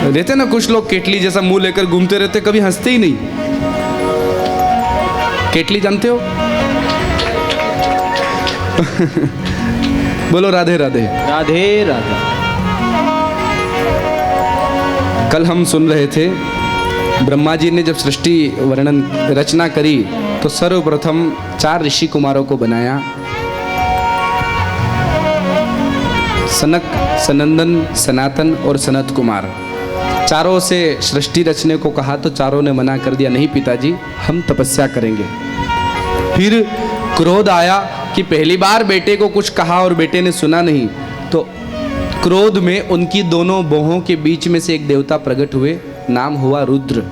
रहते ना कुछ लोग केटली जैसा मुंह लेकर घूमते रहते, कभी हंसते ही नहीं। केटली जानते हो? बोलो राधे राधे। राधे राधे। कल हम सुन रहे थे ब्रह्मा जी ने जब सृष्टि वर्णन रचना करी तो सर्वप्रथम 4 ऋषि कुमारों को बनाया। सनक, सनंदन, सनातन और सनत कुमार। चारों से सृष्टि रचने को कहा तो चारों ने मना कर दिया, नहीं पिताजी हम तपस्या करेंगे। फिर क्रोध आया कि पहली बार बेटे को कुछ कहा और बेटे ने सुना नहीं, तो क्रोध में उनकी दोनों बाहों के बीच में से एक देवता प्रकट हुए, नाम हुआ रुद्र।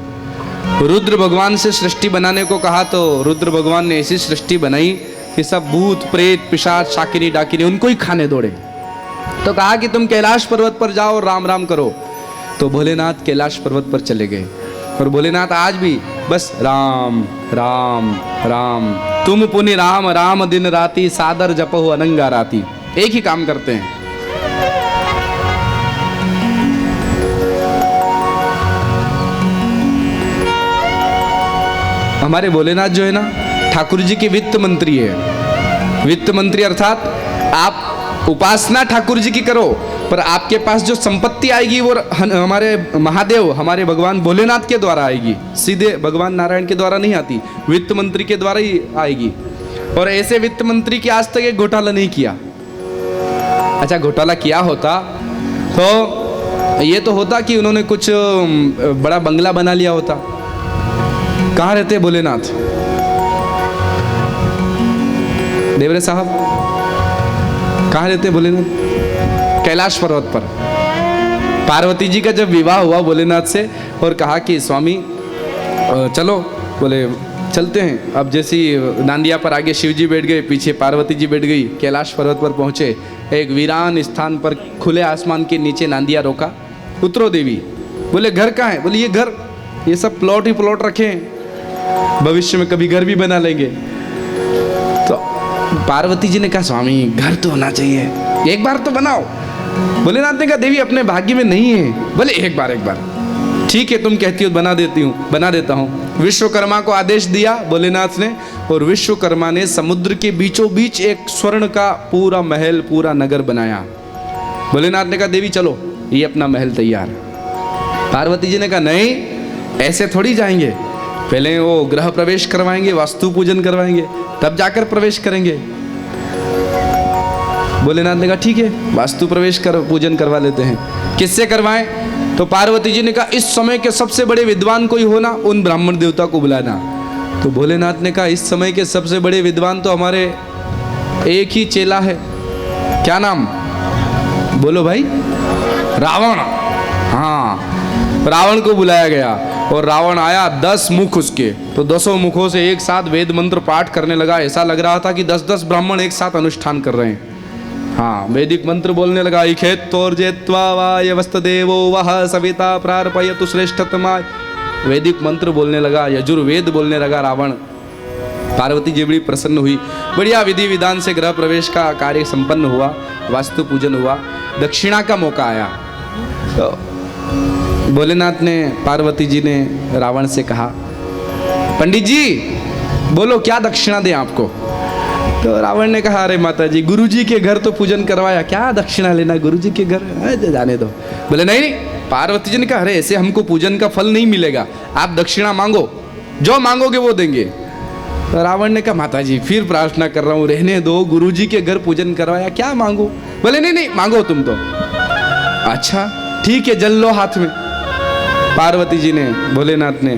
रुद्र भगवान से सृष्टि बनाने को कहा तो रुद्र भगवान ने ऐसी सृष्टि बनाई कि सब भूत प्रेत पिशाच शाकिनी डाकिनी उनको ही खाने दौड़े। तो कहा कि तुम कैलाश पर्वत पर जाओ और राम राम करो। तो भोलेनाथ कैलाश पर्वत पर चले गए और भोलेनाथ आज भी बस राम राम राम, तुम पुनि राम राम दिन राती, सादर जपो अनंगा राती, एक ही काम करते हैं। हमारे भोलेनाथ जो है ना, ठाकुर जी के वित्त मंत्री है। वित्त मंत्री अर्थात आप उपासना ठाकुर जी की करो, पर आपके पास जो संपत्ति आएगी वो हमारे महादेव, हमारे भगवान भोलेनाथ के द्वारा आएगी, सीधे भगवान नारायण के द्वारा नहीं आती, वित्त मंत्री के द्वारा ही आएगी। और ऐसे वित्त मंत्री की आज तक एक घोटाला नहीं किया। अच्छा, घोटाला किया होता तो ये तो होता कि उन्होंने कुछ बड़ा बंगला बना लिया होता। कहाँ रहते भोलेनाथ? देवरे साहब कहाँ रहते भोलेनाथ? कैलाश पर्वत पर। पार्वती जी का जब विवाह हुआ भोलेनाथ से और कहा कि स्वामी चलो, बोले चलते हैं। अब जैसी नांदिया पर आगे शिव जी बैठ गए, पीछे पार्वती जी बैठ गई। कैलाश पर्वत पर पहुंचे, एक वीरान स्थान पर खुले आसमान के नीचे नांदिया रोका। उतरो देवी। बोले घर कहाँ है? बोले ये घर, ये सब प्लॉट ही प्लॉट रखे हैं, भविष्य में कभी घर भी बना लेंगे। तो पार्वती जी ने कहा स्वामी घर तो होना चाहिए, एक बार तो बनाओ। भोलेनाथ ने कहा देवी अपने भाग्य में नहीं है। बोले एक बार ठीक है, तुम कहती हो बना देती हूँ, बना देता हूँ। विश्वकर्मा को आदेश दिया भोलेनाथ ने, और विश्वकर्मा ने समुद्र के बीचों बीच एक स्वर्ण का पूरा महल, पूरा नगर बनाया। भोलेनाथ ने कहा देवी चलो, ये अपना महल तैयार। पार्वती जी ने कहा नहीं, ऐसे थोड़ी जाएंगे, पहले वो गृह प्रवेश करवाएंगे, वास्तु पूजन करवाएंगे, तब जाकर प्रवेश करेंगे। भोलेनाथ ने कहा ठीक है, वास्तु प्रवेश कर पूजन करवा लेते हैं। किससे करवाएं? तो पार्वती जी ने कहा इस समय के सबसे बड़े विद्वान कोई हो ना, उन ब्राह्मण देवता को बुलाना। तो भोलेनाथ ने कहा इस समय के सबसे बड़े विद्वान तो हमारे एक ही चेला है। क्या नाम? बोलो भाई। रावण। हाँ, रावण को बुलाया गया और रावण आया, 10 मुख उसके, तो 10 मुखों से एक साथ वेद मंत्र पाठ करने लगा। ऐसा लग रहा था कि 10-10 ब्राह्मण एक साथ अनुष्ठान कर रहे हैं। हाँ, वैदिक मंत्र बोलने लगा। इखेत्तोर्जेत्वा वायवस्तदेवो वह सविता प्रार्पयतु श्रेष्ठतमा। वैदिक मंत्र बोलने लगा, यजुर्वेद बोलने लगा रावण। पार्वती जी बड़ी प्रसन्न हुई। बढ़िया विधि विधान से गृह प्रवेश का कार्य संपन्न हुआ, वास्तु पूजन हुआ, दक्षिणा का मौका आया। तो भोलेनाथ ने, पार्वती जी ने रावण से कहा पंडित जी बोलो क्या दक्षिणा दें आपको? तो रावण ने कहा अरे माता जी, गुरु जी के घर तो पूजन करवाया, क्या दक्षिणा लेना, गुरु जी के घर जाने दो। बोले नहीं। पार्वती जी ने कहा अरे ऐसे हमको पूजन का फल नहीं मिलेगा, आप दक्षिणा मांगो, जो मांगोगे वो देंगे। तो रावण ने कहा माता जी फिर प्रार्थना कर रहा हूँ, रहने दो, गुरु जी के घर पूजन करवाया, क्या मांगो? बोले नहीं मांगो तुम तो। अच्छा ठीक है, जल लो हाथ में। पार्वती जी ने, भोलेनाथ ने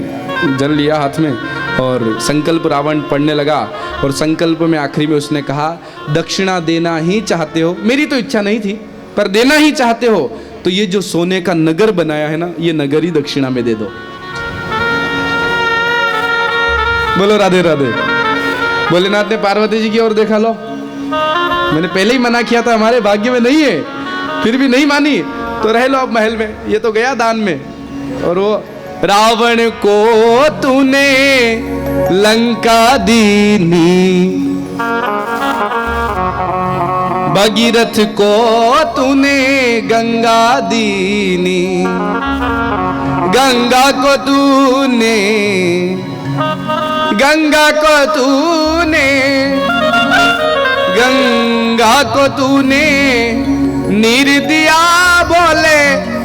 जल लिया हाथ में और संकल्प रावण पढ़ने लगा। और संकल्प में आखिरी में उसने कहा दक्षिणा देना ही चाहते हो? मेरी तो इच्छा नहीं थी, पर देना ही चाहते हो तो ये जो सोने का नगर बनाया है ना, ये नगर ही दक्षिणा में दे दो। बोलो राधे राधे। भोलेनाथ ने पार्वती जी की ओर देखा, लो मैंने पहले ही मना किया था, हमारे भाग्य में नहीं है, फिर भी नहीं मानी, तो रह लो अब महल में, ये तो गया दान में। और वो रावण को तूने लंका दीनी, भगीरथ को तूने गंगा दीनी, गंगा को तूने नीर दिया, बोले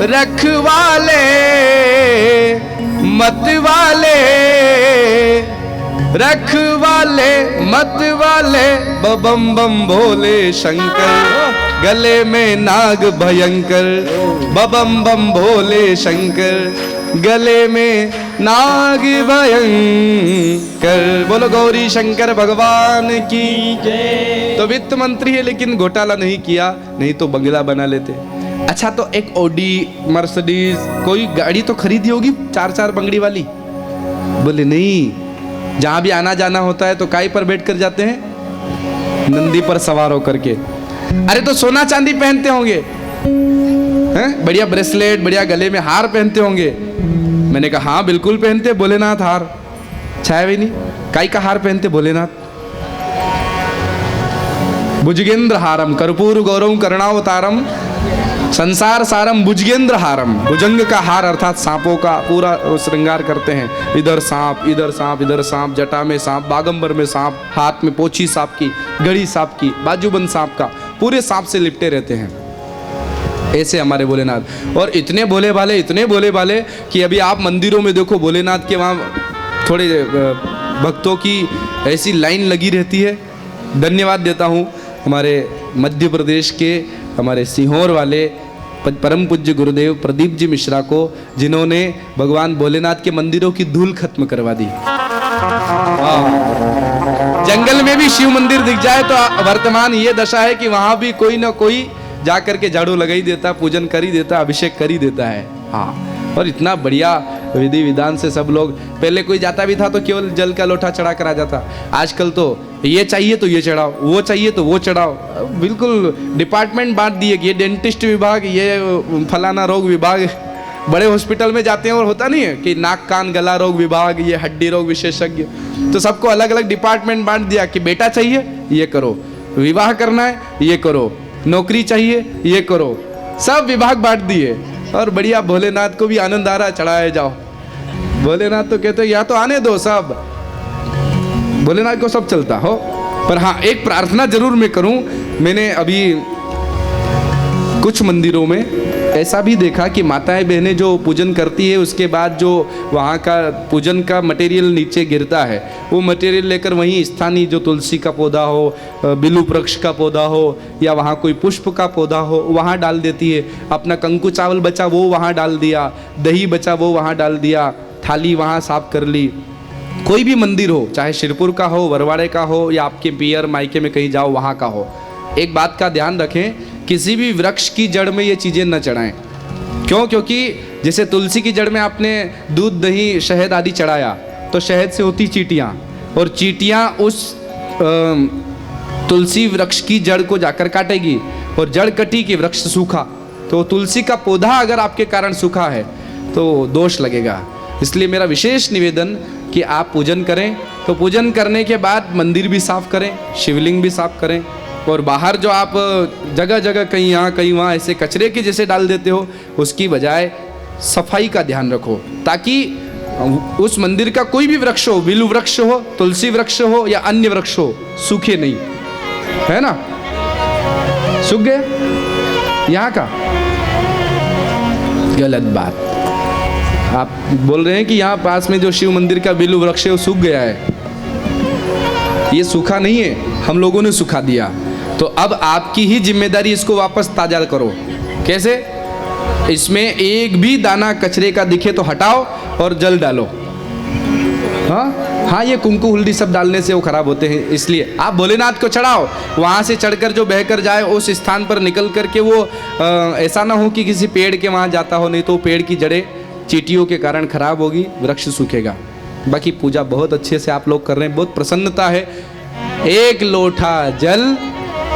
रखवाले मत वाले, रखवाले मत वाले, बम बम भोले शंकर, गले में नाग भयंकर, बम बम भोले शंकर, गले में नाग भयंकर। बोलो गौरी शंकर भगवान की जय। तो वित्त मंत्री है लेकिन घोटाला नहीं किया, नहीं तो बंगला बना लेते। अच्छा तो एक ऑडी मर्सिडीज कोई गाड़ी तो खरीदी होगी 4-4 बंगड़ी वाली? बोले नहीं, जहां भी आना जाना होता है तो काय पर बैठ कर जाते हैं? नंदी पर सवार होकर के। अरे तो सोना चांदी पहनते होंगे हैं? बढ़िया ब्रेसलेट, बढ़िया गले में हार पहनते होंगे। मैंने कहा हाँ बिल्कुल पहनते, भोलेनाथ हार। छाया भी नहीं, काय का हार पहनते भोलेनाथ? भुजगेंद्र हारम कर्पूर गौरव करुणावतारम संसार सारम भुजगेंद्र हारम। भुजंग का हार अर्थात सांपों का पूरा श्रृंगार करते हैं। इधर सांप, इधर सांप, इधर सांप, जटा में सांप, बागंबर में सांप, हाथ में पोछी सांप की, घड़ी सांप की, बाजूबंद सांप का, पूरे सांप से लिपटे रहते हैं। ऐसे हमारे भोलेनाथ। और इतने भोले भाले, इतने भोले भाले कि अभी आप मंदिरों में देखो भोलेनाथ के वहाँ थोड़े भक्तों की ऐसी लाइन लगी रहती है। धन्यवाद देता हूँ हमारे मध्य प्रदेश के हमारे सीहोर वाले परम पूज्य गुरुदेव प्रदीप जी मिश्रा को, जिन्होंने भगवान भोलेनाथ के मंदिरों की धूल खत्म करवा दी। जंगल में भी शिव मंदिर दिख जाए तो वर्तमान ये दशा है कि वहां भी कोई ना कोई जा करके झाड़ू लगा ही देता, पूजन कर ही देता, अभिषेक कर ही देता है। हाँ, और इतना बढ़िया विधि विधान से सब लोग, पहले कोई जाता भी था तो केवल जल का लोटा चढ़ा कर आ जाता। आजकल तो ये चाहिए तो ये चढ़ाओ, वो चाहिए तो वो चढ़ाओ, बिल्कुल डिपार्टमेंट बांट दिए कि ये डेंटिस्ट विभाग, ये फलाना रोग विभाग। बड़े हॉस्पिटल में जाते हैं और होता नहीं है कि नाक कान गला रोग विभाग, ये हड्डी रोग विशेषज्ञ, तो सबको अलग अलग डिपार्टमेंट बांट दिया कि बेटा चाहिए ये करो, विवाह करना है ये करो, नौकरी चाहिए ये करो, सब विभाग बांट दिए। और बढ़िया भोलेनाथ को भी आनंद आ रहा, चढ़ाए जाओ। भोलेनाथ तो कहते या तो आने दो सब, भोलेनाथ को सब चलता हो। पर हाँ, एक प्रार्थना जरूर मैं करूं। मैंने अभी कुछ मंदिरों में ऐसा भी देखा कि माताएं बहनें जो पूजन करती है उसके बाद जो वहाँ का पूजन का मटेरियल नीचे गिरता है, वो मटेरियल लेकर वहीं स्थानीय जो तुलसी का पौधा हो, बिल्व वृक्ष का पौधा हो या वहाँ कोई पुष्प का पौधा हो वहाँ डाल देती है। अपना कंकु चावल बचा वो वहाँ डाल दिया, दही बचा वो वहाँ डाल दिया, थाली वहाँ साफ कर ली। कोई भी मंदिर हो, चाहे शिरपुर का हो, बरवाड़े का हो या आपके पियर मायके में कहीं जाओ वहाँ का हो, एक बात का ध्यान रखें, किसी भी वृक्ष की जड़ में ये चीज़ें न चढ़ाएं। क्यों? क्योंकि जैसे तुलसी की जड़ में आपने दूध दही शहद आदि चढ़ाया तो शहद से होती चींटियाँ, और चींटियाँ उस तुलसी वृक्ष की जड़ को जाकर काटेगी, और जड़ कटी कि वृक्ष सूखा, तो तुलसी का पौधा अगर आपके कारण सूखा है तो दोष लगेगा। इसलिए मेरा विशेष निवेदन कि आप पूजन करें तो पूजन करने के बाद मंदिर भी साफ करें, शिवलिंग भी साफ करें, और बाहर जो आप जगह जगह कहीं यहाँ कहीं वहाँ ऐसे कचरे के जैसे डाल देते हो, उसकी बजाय सफाई का ध्यान रखो, ताकि उस मंदिर का कोई भी वृक्ष हो, बिल्व वृक्ष हो, तुलसी वृक्ष हो या अन्य वृक्ष हो, सूखे नहीं, है ना? सूख गए यहाँ का, गलत बात। आप बोल रहे हैं कि यहाँ पास में जो शिव मंदिर का बिल्व वृक्ष है वो सूख गया है। ये सूखा नहीं है, हम लोगों ने सूखा दिया। तो अब आपकी ही जिम्मेदारी इसको वापस ताजा करो। कैसे? इसमें एक भी दाना कचरे का दिखे तो हटाओ और जल डालो। हाँ, ये कुंकू हल्दी सब डालने से वो खराब होते हैं, इसलिए आप भोलेनाथ को चढ़ाओ, वहाँ से चढ़कर जो बहकर जाए उस स्थान पर निकल करके वो ऐसा ना हो कि किसी पेड़ के वहाँ जाता हो, नहीं तो पेड़ की जड़ें चींटियों के कारण खराब होगी, वृक्ष सूखेगा। बाकी पूजा बहुत अच्छे से आप लोग कर रहे हैं, बहुत प्रसन्नता है। एक लोटा जल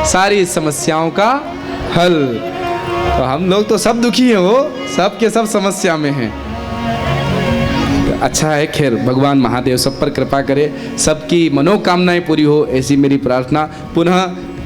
सारी समस्याओं का हल। तो हम लोग तो सब दुखी हैं, वो सब के सब समस्या में हैं। अच्छा है, खैर भगवान महादेव सब पर कृपा करे, सबकी मनोकामनाएं पूरी हो, ऐसी मेरी प्रार्थना। पुनः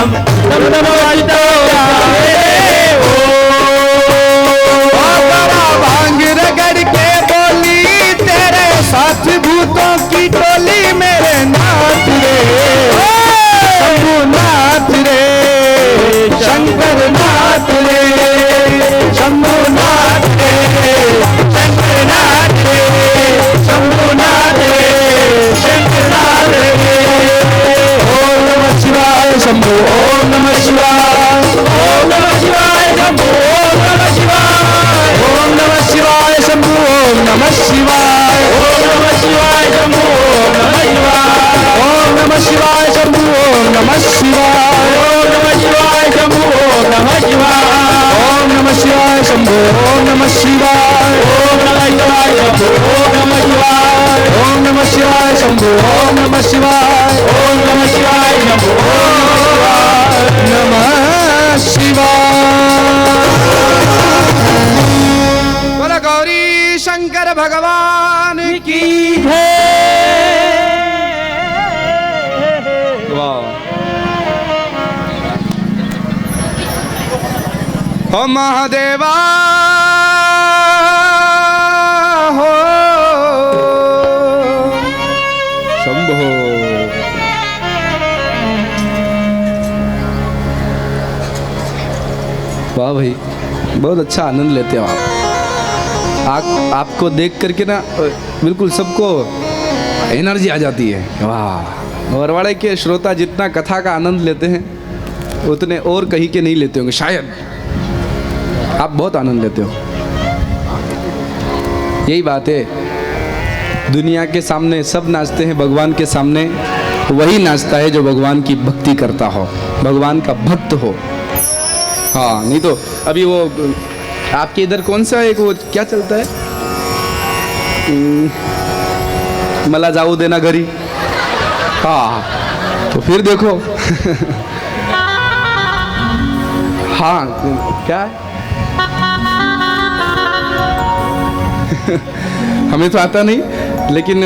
डम डम डम बजता जाए भांग रगड़ के बोली तेरे साथ भूतों की टोली मेरे नाथ रे शंभुनाथ रे शंकर नाथ रे शंभुनाथ रे शंकर नाथ रे शंभुनाथ रे शंकर नाथ रे ओम नमः शिवाय शंभु ओम नमः शिवाय ओम नमः शिवाय शंभु ओम नमः शिवाय ओम नमः शिवाय शंभु ओम नमः शिवाय ओम नमः शिवाय शंभु ओम नमः शिवाय ओम नमः शिवाय शंभु ओम नमः शिवाय ओम नमः शिवाय शंभु ओम नमः शिवाय ओम नमः शिवाय शंभु ओम नमः शिवाय ओम नमः शिवाय शंभु ओम नमः शिवाय ओम नमः शिवाय शंभु ओम नमः शिवाय। बोला गौरी शंकर भगवान की हो महादेवा हो शंभो। वाह भाई, बहुत अच्छा आनंद लेते हो आप। आपको देख करके ना बिल्कुल सबको एनर्जी आ जाती है। वाह, बरवाड़े के श्रोता जितना कथा का आनंद लेते हैं उतने और कहीं के नहीं लेते होंगे शायद। आप बहुत आनंद लेते हो। यही बात है, दुनिया के सामने सब नाचते हैं, भगवान के सामने वही नाचता है जो भगवान की भक्ति करता हो, भगवान का भक्त हो। हाँ, नहीं तो अभी वो आपके इधर कौन सा एक वो क्या चलता है, मला जाऊ देना घरी। हाँ, तो फिर देखो हाँ क्या है हमें तो आता नहीं, लेकिन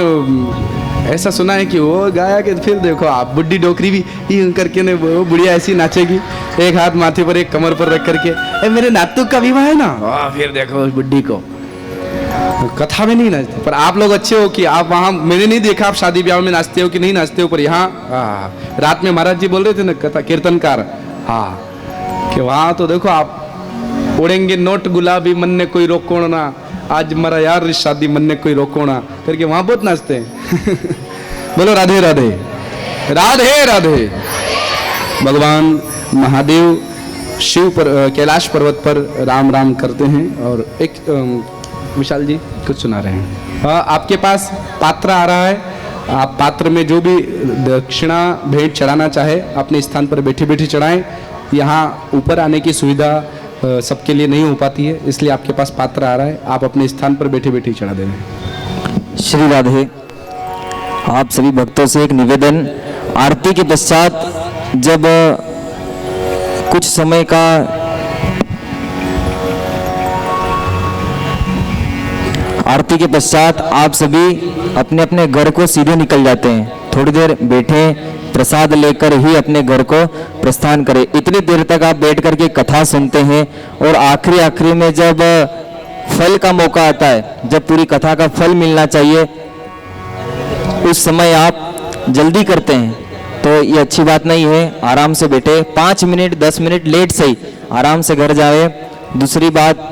ऐसा सुना है कि वो गाया कि फिर देखो आप बुड्ढी डोकरी भी यूं करके ने वो बुढ़िया ऐसी नाचेगी, एक हाथ माथे पर एक कमर पर रख करके, ए मेरे नातू का विवाह है ना, फिर देखो उस बुड्ढी को। कथा में नहीं नाचते, पर आप लोग अच्छे हो कि आप वहाँ, मैंने नहीं देखा आप शादी ब्याह में नाचते हो कि नहीं नाचते हो, पर यहाँ रात में महाराज जी बोल रहे थे ना कथा कीर्तनकार, हाँ, कि वहाँ तो देखो आप उड़ेंगे नोट गुलाबी मन ने कोई रोको ना, आज मरा यार शादी मन ने कोई रोको ना करके वहाँ बहुत नाचते हैं बोलो राधे राधे राधे राधे। भगवान महादेव शिव पर कैलाश पर्वत पर राम राम करते हैं। और एक विशाल जी कुछ सुना रहे हैं। आपके पास पात्र आ रहा है, आप पात्र में जो भी दक्षिणा भेंट चढ़ाना चाहे अपने स्थान पर बैठे बैठे चढ़ाएं। यहाँ ऊपर आने की सुविधा सबके लिए नहीं हो पाती है, इसलिए आपके पास पात्र आ रहा है, आप अपने स्थान पर बैठे बैठे चढ़ा देंगे। श्री राधे। आप सभी भक्तों से एक निवेदन, आरती के पश्चात जब कुछ समय का आरती के पश्चात आप सभी अपने अपने घर को सीधे निकल जाते हैं, थोड़ी देर बैठे प्रसाद लेकर ही अपने घर को प्रस्थान करें। इतनी देर तक आप बैठ करके कथा सुनते हैं और आखिरी में जब फल का मौका आता है, जब पूरी कथा का फल मिलना चाहिए, उस समय आप जल्दी करते हैं, तो ये अच्छी बात नहीं है। आराम से बैठे 5 मिनट 10 मिनट लेट से ही आराम से घर जाए। दूसरी बात,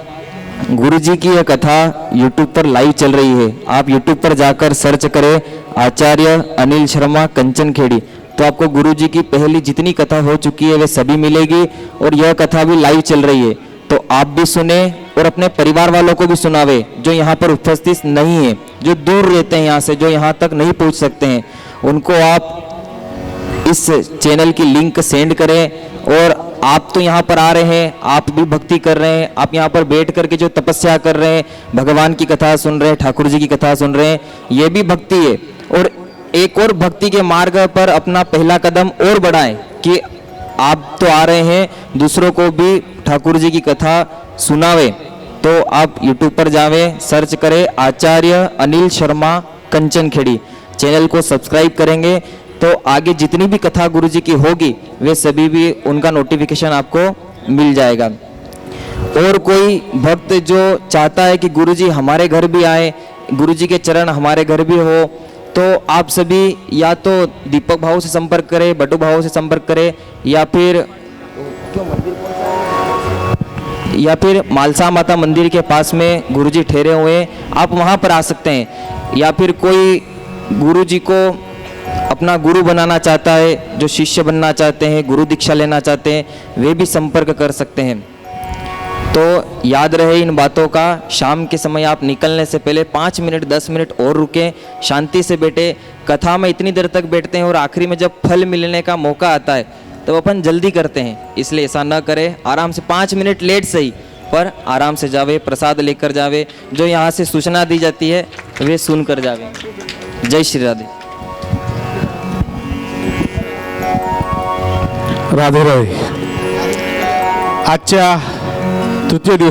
गुरुजी की यह कथा YouTube पर लाइव चल रही है, आप YouTube पर जाकर सर्च करें आचार्य अनिल शर्मा कंचन खेड़ी, तो आपको गुरुजी की पहली जितनी कथा हो चुकी है वे सभी मिलेगी और यह कथा भी लाइव चल रही है। तो आप भी सुने और अपने परिवार वालों को भी सुनावे जो यहाँ पर उपस्थित नहीं है, जो दूर रहते हैं यहाँ से, जो यहाँ तक नहीं पहुँच सकते हैं, उनको आप इस चैनल की लिंक सेंड करें। और आप तो यहाँ पर आ रहे हैं, आप भी भक्ति कर रहे हैं, आप यहाँ पर बैठ करके जो तपस्या कर रहे हैं, भगवान की कथा सुन रहे हैं, ठाकुर जी की कथा सुन रहे हैं, ये भी भक्ति है। और एक और भक्ति के मार्ग पर अपना पहला कदम और बढ़ाएं कि आप तो आ रहे हैं, दूसरों को भी ठाकुर जी की कथा सुनावे। तो आप YouTube पर जावें, सर्च करें आचार्य अनिल शर्मा कंचन खेड़ी, चैनल को सब्सक्राइब करेंगे तो आगे जितनी भी कथा गुरुजी की होगी वे सभी भी उनका नोटिफिकेशन आपको मिल जाएगा। और कोई भक्त जो चाहता है कि गुरुजी हमारे घर भी आए, गुरुजी के चरण हमारे घर भी हो, तो आप सभी या तो दीपक भाव से संपर्क करें, बटू भाव से संपर्क करें, या फिर मालसा माता मंदिर के पास में गुरुजी ठहरे हुए हैं, आप वहाँ पर आ सकते हैं। या फिर कोई गुरुजी को अपना गुरु बनाना चाहता है, जो शिष्य बनना चाहते हैं, गुरु दीक्षा लेना चाहते हैं, वे भी संपर्क कर सकते हैं। तो याद रहे इन बातों का, शाम के समय आप निकलने से पहले 5 मिनट 10 मिनट और रुकें, शांति से बैठे। कथा में इतनी देर तक बैठते हैं और आखिरी में जब फल मिलने का मौका आता है तो अपन जल्दी करते हैं, इसलिए ऐसा ना करें। आराम से 5 मिनट लेट सही पर आराम से जावे, प्रसाद लेकर जावे, जो यहाँ से सूचना दी जाती है वे सुन कर जावे। जय श्री राधे। राधे राधे। आजच्या तृतीय दिवस